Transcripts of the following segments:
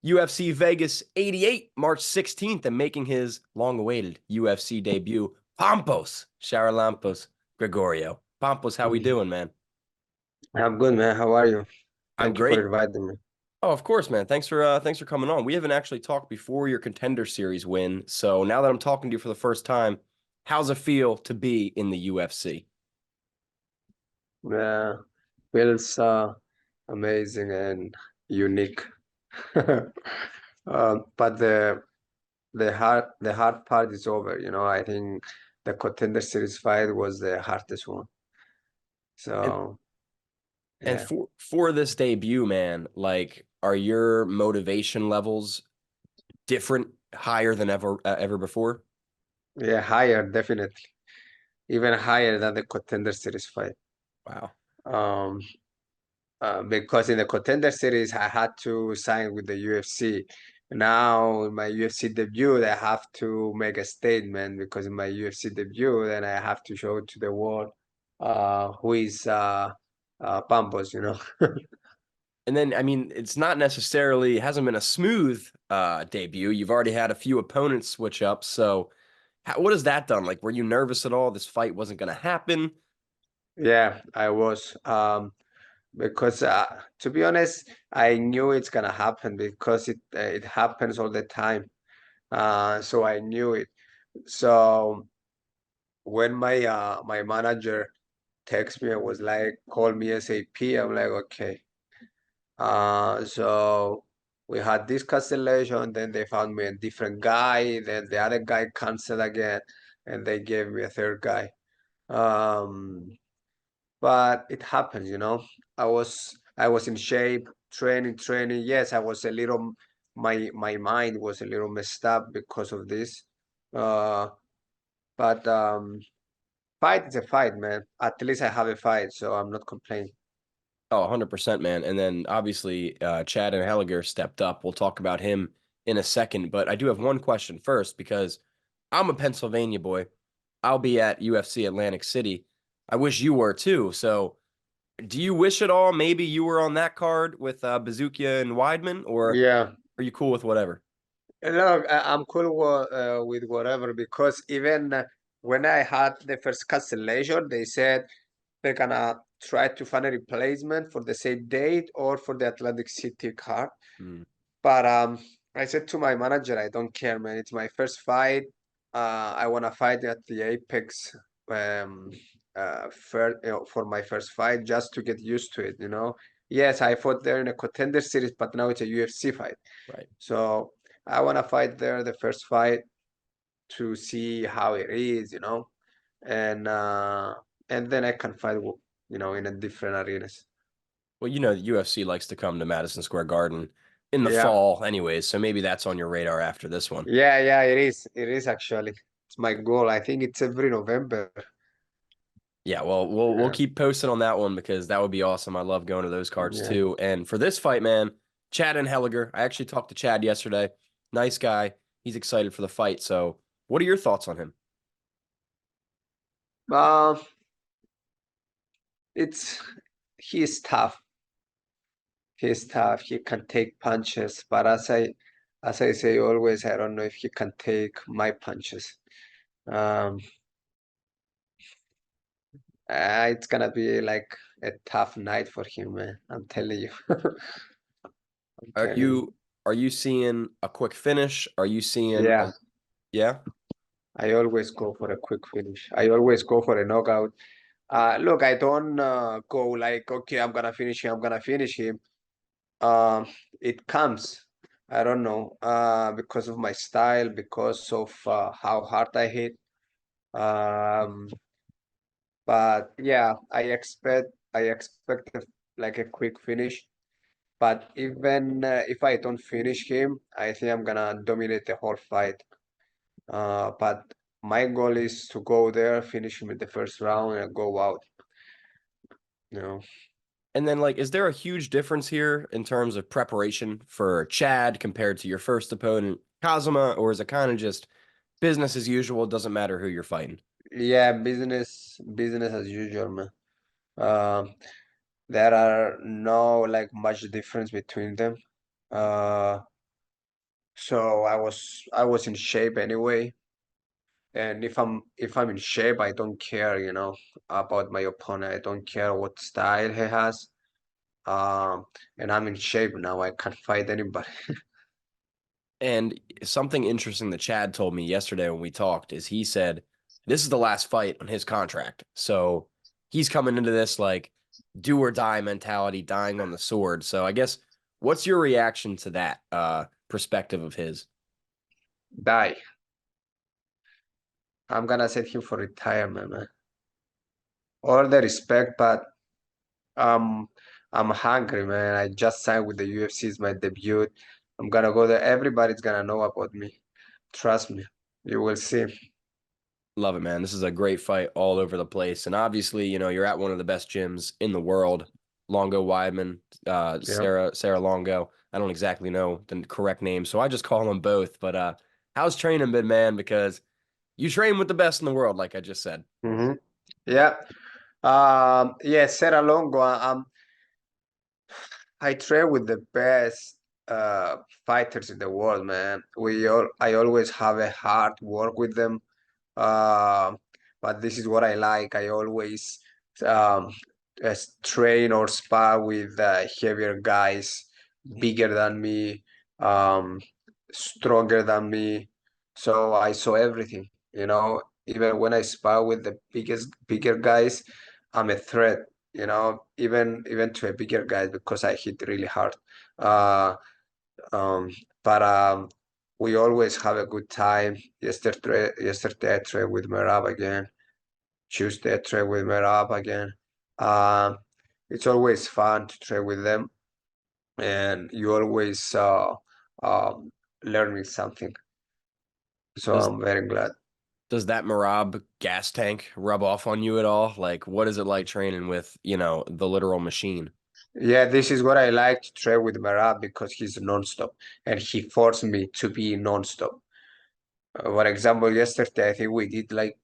UFC Vegas 88, March 16th, and making his long-awaited UFC debut, Pampos, Charalampos Grigoriou. Pampos, how we doing, man? I'm good, man. How are you? I'm Thank you for great. inviting me. Oh, of course, man. Thanks for coming on. We haven't actually talked before your Contender Series win, so now that I'm talking to you for the first time, how's it feel to be in the UFC? Uh, feels amazing and unique. But the hard part is over. I think the Contender Series fight was the hardest one. And So and yeah, for this debut, man, like, are your motivation levels different, higher than ever before? yeah, higher definitely, even higher than the Contender Series fight. Wow. Um, because in the Contender Series, I had to sign with the UFC. Now, in my UFC debut, I have to make a statement because in my UFC debut, then I have to show to the world who is Pampos. And then, I mean, it's not necessarily, it hasn't been a smooth debut. You've already had a few opponents switch up. So, what has that done? Like, were you nervous at all? This fight wasn't going to happen? Yeah, I was. Because to be honest, I knew it's gonna happen because it happens all the time. So I knew it. So when my manager text me and was like, call me SAP. I'm like, okay. So we had this cancellation, then they found me a different guy, then the other guy canceled again, and they gave me a third guy. Um, but it happens. I was in shape, training. Yes, I was a little my mind was a little messed up because of this. Uh, but fight is a fight, man. At least I have a fight, so I'm not complaining. Oh, 100%, man. And then obviously, Chad Anheliger stepped up. We'll talk about him in a second. But I do have one question first because I'm a Pennsylvania boy. I'll be at UFC Atlantic City. I wish you were too. So, do you wish at all maybe you were on that card with Bazookia and Weidman, or Yeah. are you cool with whatever? Look, I'm cool with whatever because even when I had the first cancellation, they said they're gonna try to find a replacement for the same date or for the Atlantic City card. Hmm. But I said to my manager, I don't care, man. It's my first fight. I wanna fight at the Apex um, for my first fight just to get used to it. Yes, I fought there in a Contender Series, but now it's a UFC fight. Right. So I want to fight there the first fight to see how it is, and uh, and then I can fight, in a different arenas. Well, the UFC likes to come to Madison Square Garden in the Yeah, fall, anyways. So maybe that's on your radar after this one. yeah, it is. It is actually. It's my goal. I think it's every November. Yeah, well, we'll Yeah, keep posting on that one because that would be awesome. I love going to those cards yeah. too. And for this fight, man, Chad Anheliger, I actually talked to Chad yesterday. Nice guy. He's excited for the fight. So, what are your thoughts on him? Um, it's he's tough. He's tough. He can take punches, but as I say always, I don't know if he can take my punches. Um, it's gonna be like a tough night for him, man. I'm telling you. I'm Are telling you. you are you seeing a quick finish? Are you seeing Yeah, a yeah? I always go for a quick finish. I always go for a knockout. Look, I don't go like, okay, I'm gonna finish him. I'm gonna finish him. Um, it comes. I don't know. Because of my style, because of how hard I hit. Um, but yeah, I expect like a quick finish. But even if I don't finish him, I think I'm gonna dominate the whole fight. But my goal is to go there, finish him in the first round, and go out. You know. And then, like, is there a huge difference here in terms of preparation for Chad compared to your first opponent, Kazuma, or is it kind of just business as usual? It doesn't matter who you're fighting. Yeah, business as usual, man. Um, there are no like much difference between them. Uh, So I was in shape anyway. And if I'm in shape, I don't care, about my opponent. I don't care what style he has. And I'm in shape now. I can't fight anybody. And something interesting that Chad told me yesterday when we talked is he said this is the last fight on his contract. So he's coming into this like do or die mentality, dying on the sword. So I guess what's your reaction to that perspective of his? Die. I'm gonna set him for retirement, man. All the respect, but um, I'm hungry, man. I just signed with the UFC. It's my debut. I'm gonna go there. Everybody's gonna know about me. Trust me. You will see. Love it, man. This is a great fight all over the place. And obviously, you're at one of the best gyms in the world. Longo Weidman, Yeah. Serra-Longo. I don't exactly know the correct name, so I just call them both. But how's training been, man? Because you train with the best in the world, like I just said. Mm-hmm. Yeah. Yeah, Serra-Longo. I train with the best fighters in the world, man. I always have a hard work with them. Uh, but this is what I like. I always um, train or spar with heavier guys, bigger than me, um, stronger than me. So I saw everything, Even when I spar with the bigger guys, I'm a threat, even to a bigger guys because I hit really hard. Uh, um, but we always have a good time. Yesterday I trained with Merab again. Tuesday I trained with Merab again. Um, it's always fun to train with them, and you always um, learning something. So Does I'm very glad. does that Marab gas tank rub off on you at all? Like, what is it like training with, the literal machine? Yeah, this is what I like to train with Merab because he's nonstop, and he forced me to be nonstop. For example, yesterday I think we did like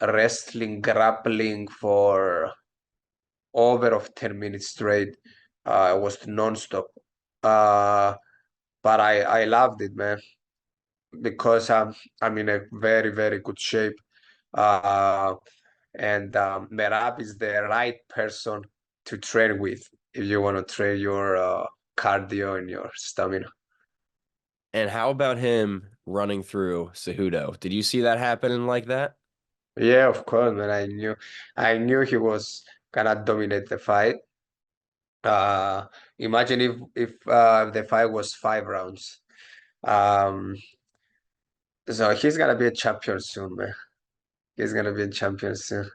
wrestling, grappling for over of 10 minutes straight. It was nonstop. Uh, but I loved it, man, because I'm in a very, very good shape. Uh, and Merab is the right person to train with if you want to train your cardio and your stamina. And how about him running through Cejudo? Did you see that happening like that? Yeah, of course, man. I knew he was gonna dominate the fight. Uh, Imagine if the fight was 5 rounds. Um, so he's gonna be a champion soon, man. He's gonna be a champion soon.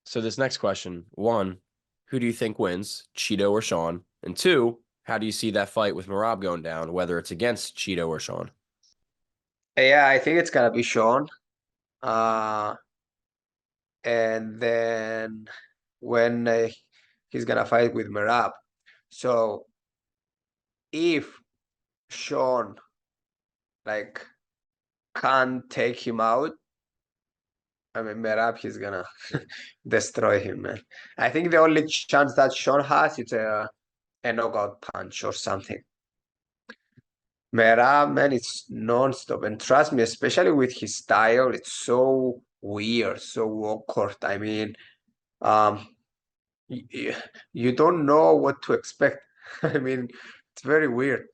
So this next question, one, who do you think wins, Cheeto or Sean? And two, how do you see that fight with Marab going down, whether it's against Cheeto or Sean? Yeah, I think it's gonna be Sean. Uh, and then when he's gonna fight with Merab. So if Sean like can't take him out, I mean Merab he's gonna destroy him, man. I think the only chance that Sean has is a knockout punch or something. Merab, man, it's non-stop. And trust me, especially with his style, it's so weird, so awkward. I mean, um, you, you don't know what to expect. I mean, it's very weird.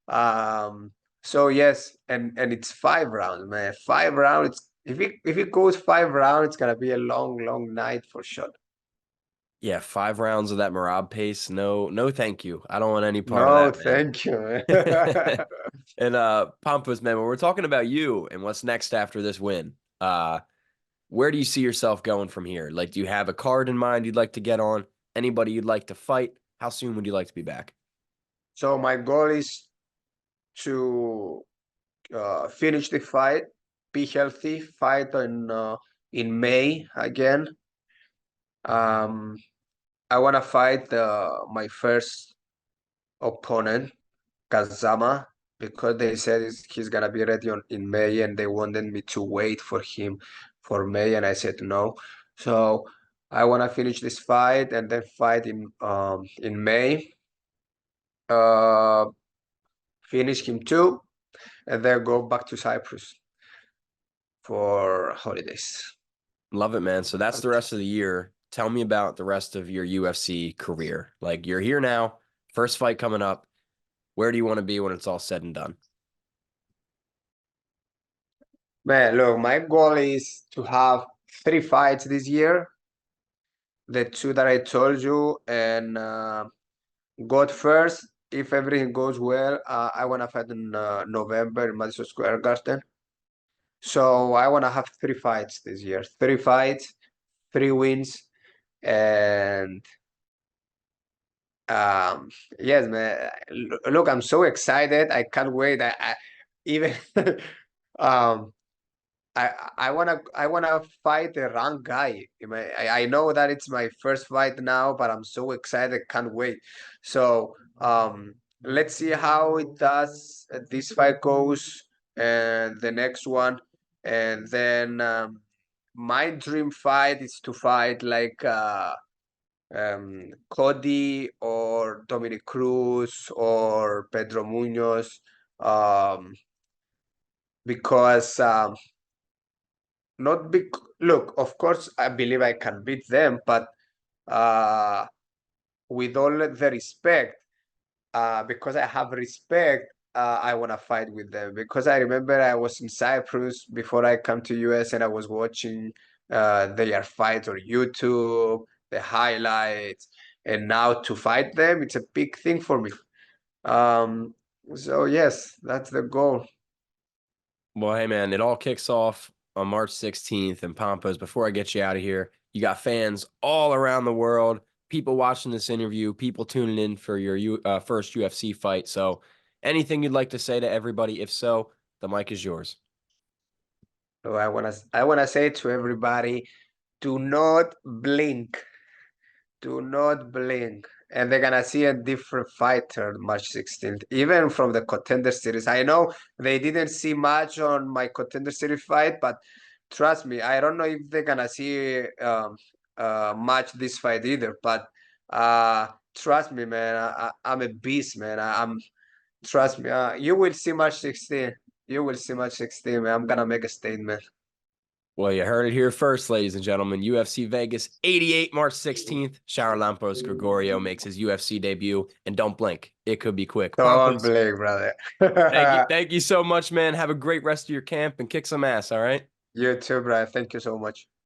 Um, so yes, and it's 5 rounds, man. 5 rounds. If it goes 5 rounds, it's gonna be a long, long night for sure. Yeah, 5 rounds of that Marab pace. No, no, thank you. I don't want any part of No, that, man. thank you, man. And Pampas, man, when we're talking about you and what's next after this win, where do you see yourself going from here? Like, do you have a card in mind you'd like to get on? Anybody you'd like to fight? How soon would you like to be back? So my goal is to finish the fight, be healthy, fight in May again. Um, I want to fight my first opponent, Kazama, because they said he's gonna be ready in May, and they wanted me to wait for him for May, and I said no. So I want to finish this fight and then fight in May. Uh, Finish him too. and then go back to Cyprus for holidays. Love it, man. So that's the rest of the year. Tell me about the rest of your UFC career. Like you're here now, first fight coming up. Where do you want to be when it's all said and done? Man, look, my goal is to have 3 fights this year. The two that I told you, and God first. If everything goes well, I want to fight in November in Madison Square Garden. So I want to have 3 fights this year. 3 fights, 3 wins, and um, yes, man. Look, I'm so excited. I can't wait. I even um I wanna fight the wrong guy. I know that it's my first fight now, but I'm so excited, can't wait. So let's see how it does. This fight goes and the next one, and then my dream fight is to fight like Cody or Dominic Cruz or Pedro Munoz, because not big. Look, of course, I believe I can beat them, but uh, with all the respect, because I have respect, I want to fight with them. Because I remember I was in Cyprus before I come to US, and I was watching their fights on YouTube, the highlights, and now to fight them, it's a big thing for me. Um, so yes, that's the goal. Well, hey man, it all kicks off on March 16th in Pampas. Before I get you out of here, you got fans all around the world, people watching this interview, people tuning in for your first UFC fight. So, anything you'd like to say to everybody? If so, the mic is yours. So I wanna say to everybody, do not blink. Do not blink. And they're gonna see a different fighter March 16th, even from the Contender Series. I know they didn't see much on my Contender Series fight, but trust me, I don't know if they're gonna see much this fight either. But trust me, man, I'm a beast, man. I'm trust me. You will see March 16th. You will see March 16th, man. I'm gonna make a statement. Well, you heard it here first, ladies and gentlemen. UFC Vegas 88, March 16th. Charalampos Grigoriou makes his UFC debut. And don't blink. It could be quick. Don't Pampas, blink, brother. thank you. Thank you so much, man. Have a great rest of your camp and kick some ass, all right? You too, bro. Thank you so much.